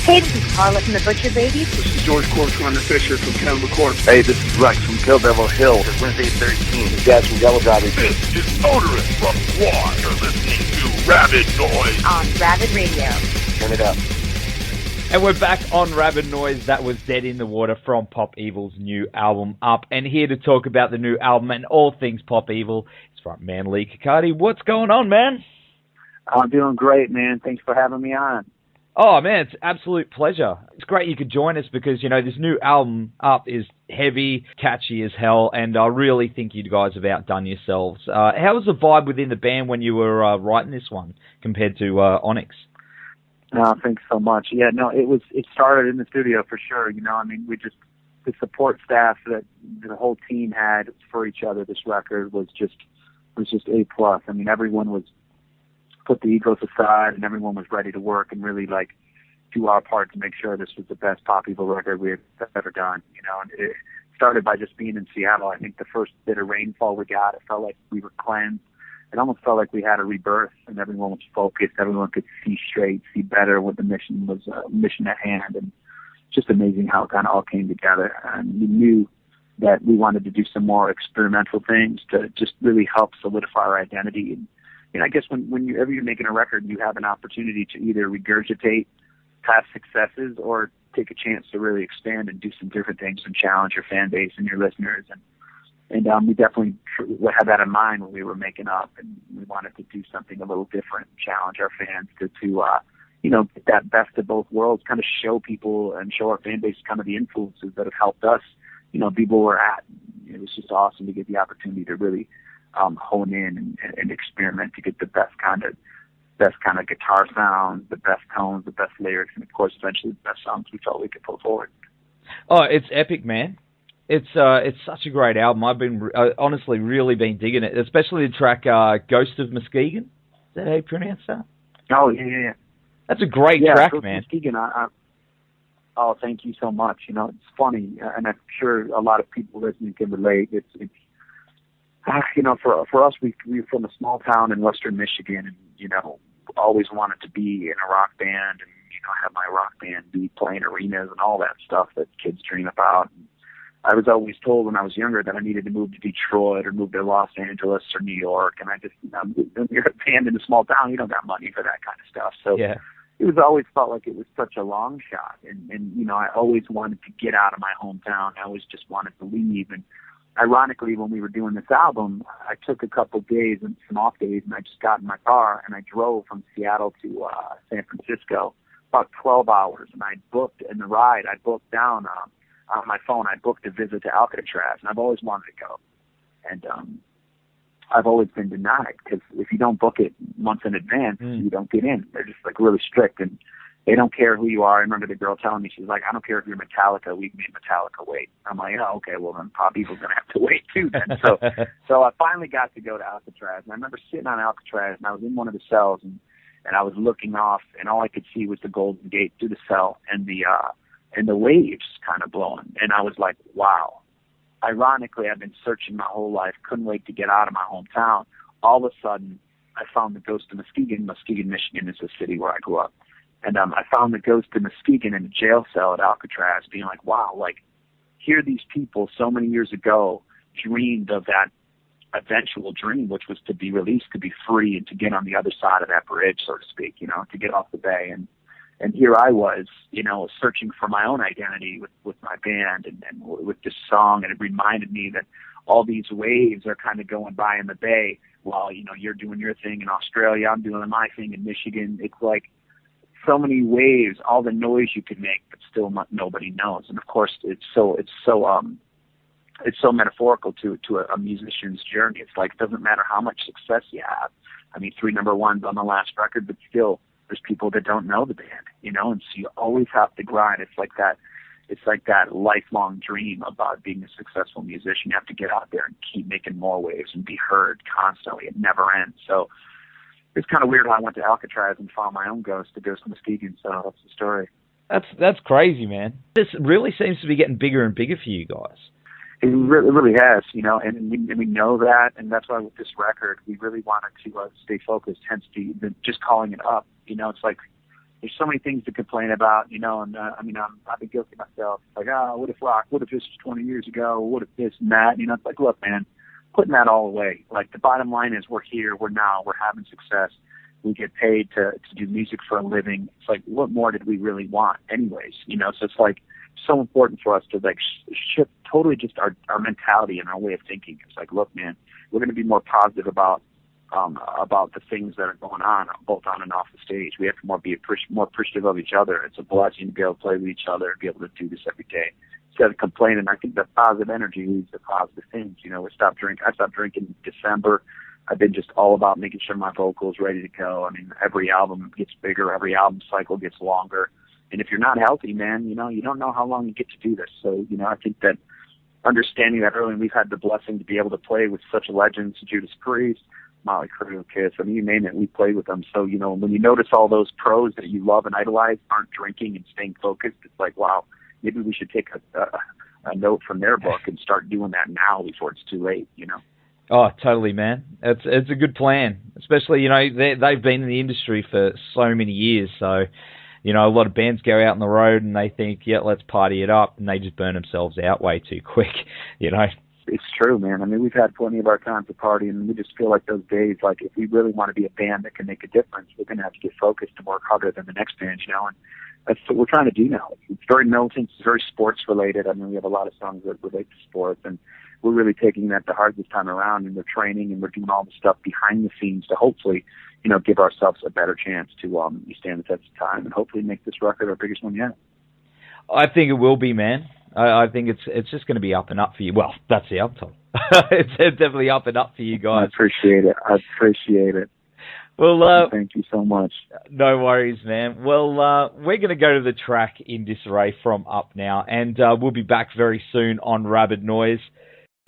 Hey, this is Carla from the Butcher Babies. This is George Cortland Fisher from Cannibal Corpse. Hey, this is Rex from Kill Devil Hill. It's Wednesday 13. This is Dad from Devil Driving. This is Motorist from War. You're listening to Rabid Noise on Rabid Radio. Turn it up. And we're back on Rabid Noise. That was Dead in the Water from Pop Evil's new album, Up. And here to talk about the new album and all things Pop Evil is frontman Leigh Kakaty. What's going on, man? I'm doing great, man. Thanks for having me on. Oh, man, it's an absolute pleasure. It's great you could join us because, you know, this new album, Up, is heavy, catchy as hell, and I really think you guys have outdone yourselves. How was the vibe within the band when you were writing this one compared to Onyx? Thanks so much. Yeah, no, it started in the studio for sure. You know, I mean, the support staff that the whole team had for each other, this record was just A+. I mean, everyone was put the egos aside and everyone was ready to work and really like do our part to make sure this was the best Pop Evil record we had ever done. You know, and it started by just being in Seattle. I think the first bit of rainfall we got, it felt like we were cleansed. It almost felt like we had a rebirth and everyone was focused. Everyone could see straight, see better what the mission was, mission at hand. And just amazing how it kind of all came together. And we knew that we wanted to do some more experimental things to just really help solidify our identity. And you know, I guess whenever you're making a record, you have an opportunity to either regurgitate past successes or take a chance to really expand and do some different things and challenge your fan base and your listeners. And we definitely had that in mind when we were making Up, and we wanted to do something a little different, challenge our fans to you know, get that best of both worlds, kind of show people and show our fan base kind of the influences that have helped us, you know, be where we're at. It was just awesome to get the opportunity to really hone in and experiment to get the best kind of guitar sound, the best tones, the best lyrics, and of course, eventually the best songs we felt we could pull forward. Oh, it's epic, man. It's such a great album. I've been honestly really been digging it, especially the track "Ghost of Muskegon." Is that how you pronounce that? Oh yeah. That's a great track, man. Muskegon, oh, thank you so much. You know, it's funny, and I'm sure a lot of people listening can relate. It's you know, for us, we're from a small town in western Michigan, and you know, always wanted to be in a rock band, and you know, have my rock band be playing arenas and all that stuff that kids dream about. And I was always told when I was younger that I needed to move to Detroit or move to Los Angeles or New York, and I just, you know, when you're a band in a small town, you don't got money for that kind of stuff. So yeah. It was always felt like it was such a long shot, and you know, I always wanted to get out of my hometown. I always just wanted to leave. And ironically, when we were doing this album, I took a couple of days and some off days, and I just got in my car and I drove from Seattle to San Francisco, about 12 hours, and I booked in the ride. I booked down on my phone. I booked a visit to Alcatraz, and I've always wanted to go, and I've always been denied because if you don't book it months in advance, you don't get in. They're just like really strict, and they don't care who you are. I remember the girl telling me, she's like, I don't care if you're Metallica, we've made Metallica wait. I'm like, oh, okay, well then Pop Evil's going to have to wait too then. So I finally got to go to Alcatraz, and I remember sitting on Alcatraz, and I was in one of the cells, and I was looking off, and all I could see was the Golden Gate through the cell, and the waves kind of blowing. And I was like, wow. Ironically, I've been searching my whole life, couldn't wait to get out of my hometown. All of a sudden, I found the Ghost of Muskegon. Muskegon, Michigan is the city where I grew up. And I found the Ghost of Muskegon in a jail cell at Alcatraz, being like, wow, like, here these people so many years ago dreamed of that eventual dream, which was to be released, to be free, and to get on the other side of that bridge, so to speak, you know, to get off the bay. And here I was, you know, searching for my own identity with my band and with this song. And it reminded me that all these waves are kind of going by in the bay while, you know, you're doing your thing in Australia, I'm doing my thing in Michigan. It's like so many waves, all the noise you could make, but still nobody knows. And of course, it's so metaphorical to a musician's journey. It's like, it doesn't matter how much success you have. I mean, 3 number ones on the last record, but still, there's people that don't know the band, you know, and so you always have to grind. It's like that lifelong dream about being a successful musician. You have to get out there and keep making more waves and be heard constantly. It never ends. So it's kind of weird how I went to Alcatraz and found my own ghost, the Ghost of Muskegon. So that's the story. That's crazy, man. This really seems to be getting bigger and bigger for you guys. It really has, you know, and we know that, and that's why with this record, we really wanted to stay focused, hence just calling it Up. You know, it's like there's so many things to complain about, and I've been guilty myself. Like, what if this was 20 years ago? What if this and that? It's like, look, man, putting that all away. Like, the bottom line is we're here, we're having success. We get paid to do music for a living. It's like, what more did we really want anyways? So it's like so important for us to like shift totally just our mentality and our way of thinking. It's like, look, man, we're going to be more positive about the things that are going on, both on and off the stage. We have to be more appreciative of each other. It's a blessing to be able to play with each other, be able to do this every day. Instead of complaining, I think that positive energy leads to positive things. I stopped drinking in December. I've been just all about making sure my vocal is ready to go. I mean, every album gets bigger, every album cycle gets longer. And if you're not healthy, man, you don't know how long you get to do this. So, I think that understanding that early, and we've had the blessing to be able to play with such legends, Judas Priest, Motley Crue, Kiss, I mean, you name it, we played with them. So, when you notice all those pros that you love and idolize aren't drinking and staying focused, it's like, wow, maybe we should take a note from their book and start doing that now before it's too late, Oh, totally, man. It's a good plan, especially, they've been in the industry for so many years. So, a lot of bands go out on the road and they think, yeah, let's party it up, and they just burn themselves out way too quick, It's true, man. I mean, we've had plenty of our time to party, and we just feel like those days, like if we really want to be a band that can make a difference, we're going to have to get focused and work harder than the next band, and that's what we're trying to do now. It's very militant, it's very sports related. I mean, we have a lot of songs that relate to sports, and we're really taking that to heart this time around, and we're training and we're doing all the stuff behind the scenes to hopefully, give ourselves a better chance to stand the test of time and hopefully make this record our biggest one yet. I think it will be, man. I think it's just going to be up and up for you. Well, that's the uptime. It's definitely up and up for you guys. I appreciate it. Well, thank you so much. No worries, man. Well, we're going to go to the track In Disarray from Up now, and we'll be back very soon on Rabid Noise.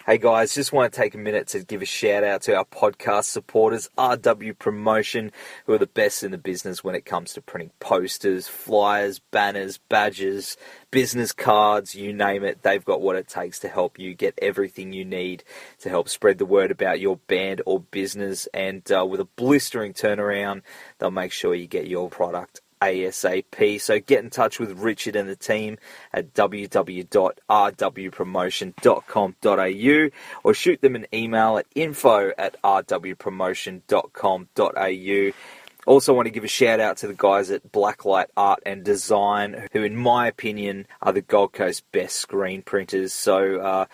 Hey guys, just want to take a minute to give a shout out to our podcast supporters, RW Promotion, who are the best in the business when it comes to printing posters, flyers, banners, badges, business cards, you name it. They've got what it takes to help you get everything you need to help spread the word about your band or business. And with a blistering turnaround, they'll make sure you get your product ASAP. So get in touch with Richard and the team at www.rwpromotion.com.au or shoot them an email at info@rwpromotion.com.au. Also want to give a shout out to the guys at Blacklight Art and Design, who in my opinion are the Gold Coast best screen printers. So,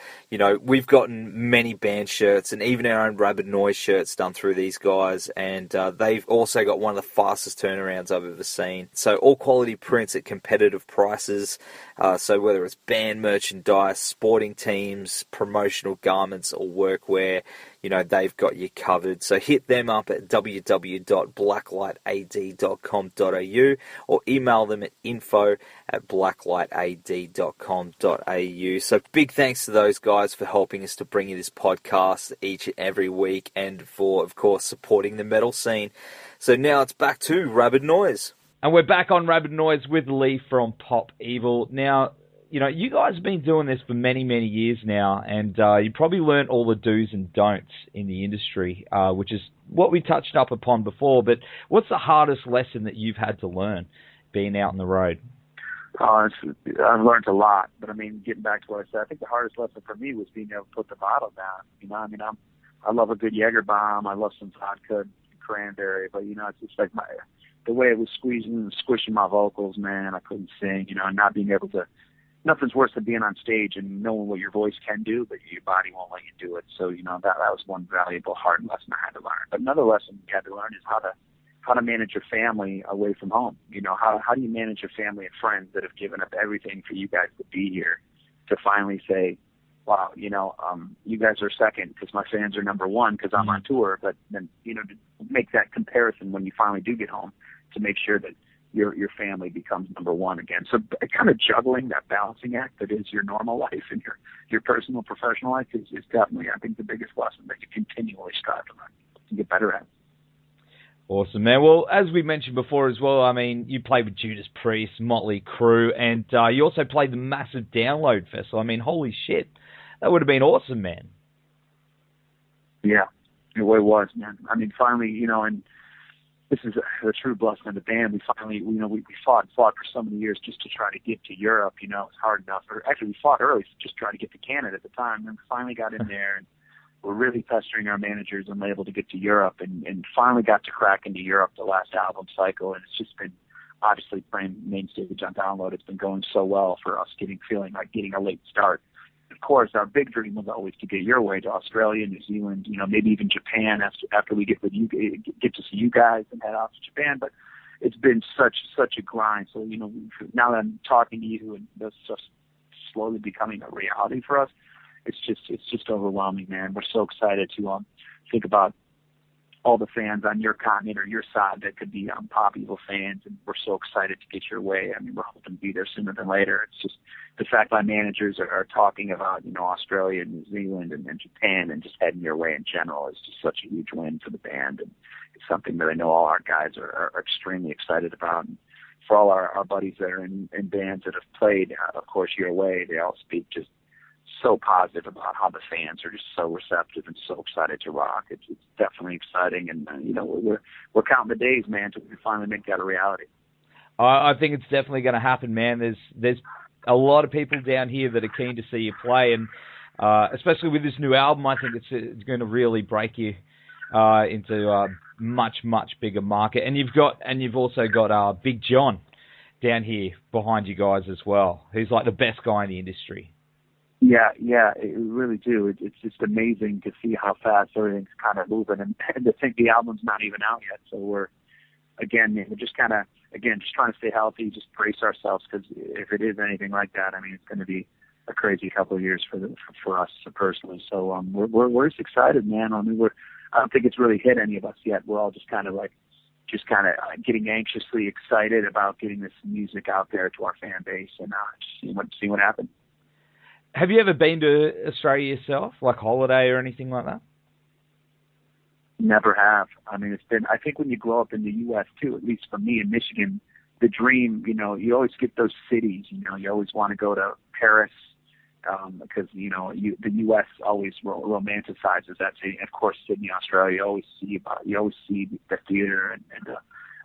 we've gotten many band shirts and even our own Rabid Noise shirts done through these guys, and they've also got one of the fastest turnarounds I've ever seen. So all quality prints at competitive prices. So whether it's band merchandise, sporting teams, promotional garments or workwear, they've got you covered. So hit them up at www.blacklightad.com.au or email them at info@blacklightad.com.au. So big thanks to those guys for helping us to bring you this podcast each and every week, and for, of course, supporting the metal scene. So now it's back to Rabid Noise. And we're back on Rabid Noise with Leigh from Pop Evil. Now, you guys have been doing this for many, many years now, and you probably learned all the do's and don'ts in the industry, which is what we touched up upon before. But what's the hardest lesson that you've had to learn being out on the road? I've learned a lot, but getting back to what I said, I think the hardest lesson for me was being able to put the bottle down. I love a good Jaeger bomb. I love some vodka, cranberry, but it's just like the way it was squeezing and squishing my vocals, man. I couldn't sing, and not being able to. Nothing's worse than being on stage and knowing what your voice can do, but your body won't let you do it. So, that was one valuable, hard lesson I had to learn. But another lesson you had to learn is how to manage your family away from home. How do you manage your family and friends that have given up everything for you guys to be here, to finally say, wow, you guys are second because my fans are number one because I'm on tour. But then, to make that comparison when you finally do get home, to make sure that your family becomes number one again. So kind of juggling that balancing act that is your normal life and your personal, professional life is definitely, I think, the biggest lesson that you continually strive to learn to get better at. Awesome, man. Well, as we mentioned before as well, you played with Judas Priest, Motley Crue, and you also played the massive Download Festival. Holy shit. That would have been awesome, man. Yeah, it was, man. Finally, and this is a true blessing of the band. We finally, we fought for so many years just to try to get to Europe. It's hard enough. Or actually, we fought early just to try to get to Canada at the time, and we finally got in there. And we're really pestering our managers and able to get to Europe, and finally got to crack into Europe the last album cycle. And it's just been obviously playing main stage on Download. It's been going so well for us, feeling like getting a late start. Of course, our big dream was always to get your way to Australia, New Zealand, maybe even Japan after we get to see you guys and head off to Japan. But it's been such a grind. So, now that I'm talking to you and this stuff's slowly becoming a reality for us, it's just overwhelming, man. We're so excited to think about all the fans on your continent or your side that could be Pop Evil fans, and we're so excited to get your way. I mean, we're hoping to be there sooner than later. It's just the fact my managers are talking about, Australia, New Zealand, and Japan, and just heading your way in general is just such a huge win for the band, and it's something that I know all our guys are extremely excited about. And for all our buddies that are in bands that have played, of course, your way, they all speak just so positive about how the fans are just so receptive and so excited to rock. It's definitely exciting, and we're counting the days, man, till we finally make that a reality. I think it's definitely going to happen, man. There's a lot of people down here that are keen to see you play, and especially with this new album, I think it's going to really break you into a much bigger market. And you've also got Big John down here behind you guys as well, who's like the best guy in the industry. Yeah, it really do. It's just amazing to see how fast everything's kind of moving, and to think the album's not even out yet. So we're just trying to stay healthy, just brace ourselves, because if it is anything like that, I mean, it's going to be a crazy couple of years for us personally. So we're just excited, man. I mean, I don't think it's really hit any of us yet. We're all just kind of getting anxiously excited about getting this music out there to our fan base, and just seeing what happens. Have you ever been to Australia yourself, like holiday or anything like that? Never have. I mean, I think when you grow up in the U.S. too, at least for me in Michigan, the dream, you always get those cities, you always want to go to Paris, because, the U.S. always romanticizes that city. And of course, Sydney, Australia, you always see the theater and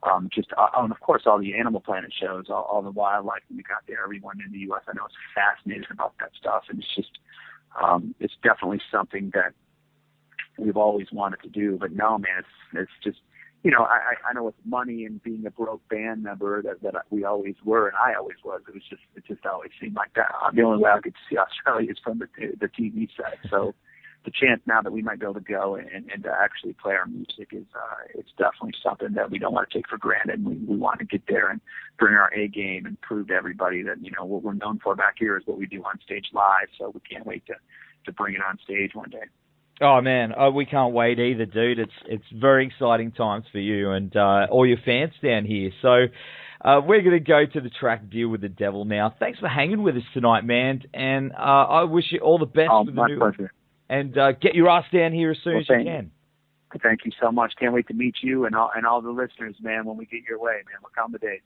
of course, all the Animal Planet shows, all the wildlife we got there. Everyone in the U.S. I know is fascinated about that stuff, and it's just, it's definitely something that we've always wanted to do. But no, man, it's just, I know with money and being a broke band member that we always were, and I always was. It just always seemed like that. The only way I could see Australia is from the TV set. So the chance now that we might be able to go and to actually play our music is it's definitely something that we don't want to take for granted. We want to get there and bring our A game and prove to everybody that what we're known for back here is what we do on stage live. So we can't wait to bring it on stage one day. Oh man, we can't wait either, dude. It's very exciting times for you and all your fans down here. So we're going to go to the track "Deal with the Devil" now. Thanks for hanging with us tonight, man, and I wish you all the best with the my new. Pleasure. And get your ass down here as soon as you can. Thank you so much. Can't wait to meet you and all the listeners, man, when we get your way, man. We'll count the days.